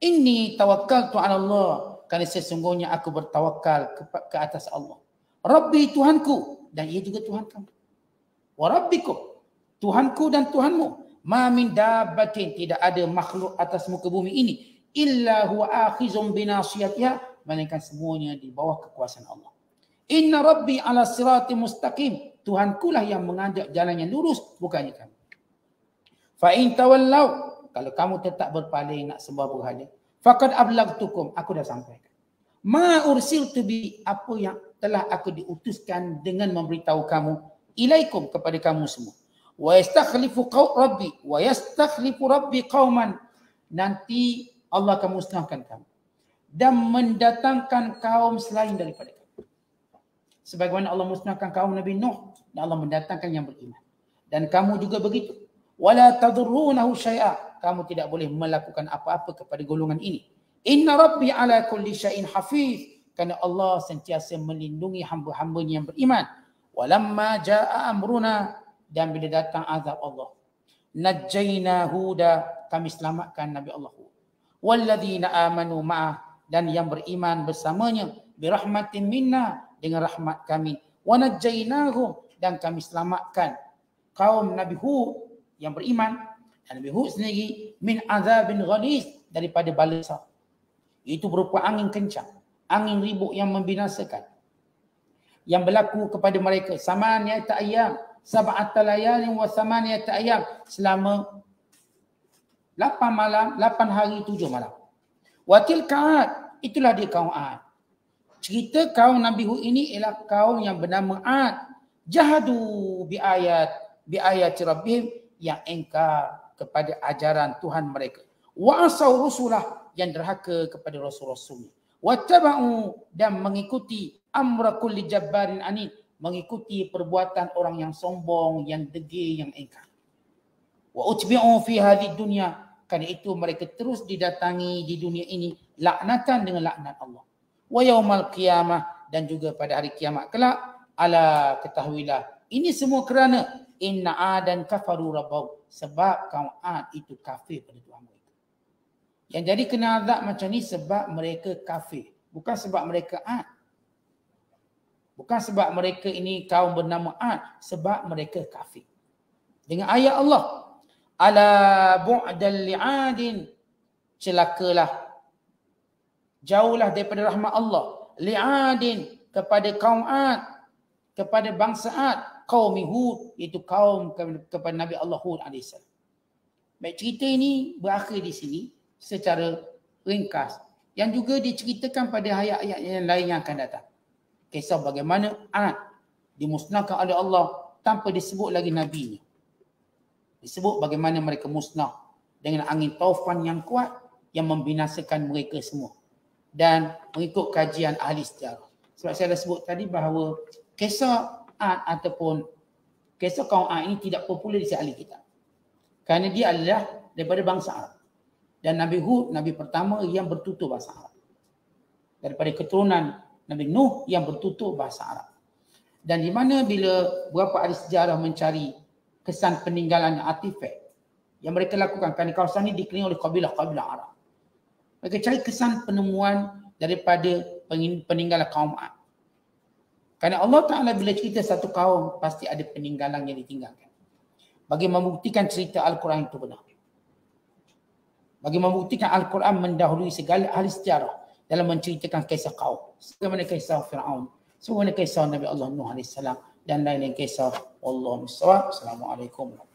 Inni tawakkaltu ala Allah. Kerana sesungguhnya aku bertawakal ke atas Allah. Rabbi, Tuhanku, dan ia juga Tuhan kamu. Wa rabbikum, Tuhanku dan Tuhanmu. Ma min dabbatin, tidak ada makhluk atas muka bumi ini, illa huwa akhizun binasiyatiha, melainkan semuanya di bawah kekuasaan Allah. Inna rabbi ala sirati mustaqim, Tuhanku lah yang mengajak jalan yang lurus, bukannya kamu. Fa in tawallau, kalau kamu tetap berpaling nak sembah berhala, faqad ablagtukum, aku dah sampaikan. Ma ursiltu bi, apa yang telah aku diutuskan dengan memberitahu kamu, ilaikum, kepada kamu semua. Wa yastakhlifu rabbi qauman, nanti Allah akan musnahkan kamu dan mendatangkan kaum selain daripada kamu. Sebagaimana Allah musnahkan kaum Nabi Nuh dan Allah mendatangkan yang beriman. Dan kamu juga begitu. Wala tadurrunahu syai'a, kamu tidak boleh melakukan apa-apa kepada golongan ini. Inna rabbi ala kulli syai'in hafiz, kerana Allah sentiasa melindungi hamba-hambanya yang beriman. Walamma jaa amruna, dan bila datang azab Allah, najjayna Huda, kami selamatkan Nabi Allah Hud. Walladzina amanu ma'ah, dan yang beriman bersamanya, birahmatin minna, dengan rahmat kami. Wa najjaynahum, dan kami selamatkan kaum Nabi Hud yang beriman, dan Nabi Hud sendiri, min azabin ghalis, daripada bala besar. Itu berupa angin kencang, angin ribut yang membinasakan, yang berlaku kepada mereka samaniyata ayyam, sab'ata layalin wa samaniyata ayyam, selama 8 malam, 8 hari, 7 malam. Wa tilka 'ad, itulah dia kaum 'Ad. Cerita kaum Nabi Hud ini ialah kaum yang bernama 'Ad. Jahadu bi ayati rabbihim, yang engkar kepada ajaran Tuhan mereka. Wa asaw rusulah, yang derhaka kepada rasul-rasulnya. Wa taba'u, dan mengikuti amra kulli jabbarin anid, mengikuti perbuatan orang yang sombong, yang degil, yang engkar. Wa utbi'u fi hadhihi dunya, kerana itu mereka terus didatangi di dunia ini laknatan dengan laknat Allah. Wa yaumal qiyamah, dan juga pada hari kiamat kelak, ala ketahuilah, ini semua kerana inna adan kafaru rabbahu, sebab kaum Ad itu kafir pada Tuhan mereka. Yang jadi kena azab macam ni sebab mereka kafir, bukan sebab mereka Ad. Bukan sebab mereka ini kaum bernama Ad, sebab mereka kafir. Dengan ayat Allah, ala bu'dan li'adin, celakalah, jauhlah daripada rahmat Allah, li'adin, kepada kaum Ad, kepada bangsa Ad, kaum Hud, iaitu kaum kepada Nabi Allah Hud AS. Baik, cerita ini berakhir di sini secara ringkas, yang juga diceritakan pada ayat-ayat yang lain yang akan datang. Kisah bagaimana Ad dimusnahkan oleh Allah tanpa disebut lagi Nabi-Nya. Disebut bagaimana mereka musnah dengan angin taufan yang kuat yang membinasakan mereka semua. Dan mengikut kajian ahli sejarah. Sebab saya dah sebut tadi bahawa kisah Ad ataupun kisah kaum Ad ini tidak popular di ahli kitab. Kerana dia adalah daripada bangsa Arab. Dan Nabi Hud, Nabi pertama yang bertutur bahasa Arab. Daripada keturunan Nabi Nuh yang bertutur bahasa Arab. Dan di mana bila beberapa ahli sejarah mencari kesan peninggalan artifak yang mereka lakukan. Kerana kawasan ini dikelilingi oleh kabilah-kabilah Arab. Mereka cari kesan penemuan daripada peninggalan kaum Ad. Kerana Allah Ta'ala bila cerita satu kaum, pasti ada peninggalan yang ditinggalkan. Bagi membuktikan cerita Al-Quran itu benar. Bagi membuktikan Al-Quran mendahului segala ahli sejarah dalam menceritakan kisah kaum. Sebagaimana kisah Fir'aun, sebagaimana kisah Nabi Allah Nuh AS dan lain-lain kisah. Wallahu a'lam. Assalamualaikum.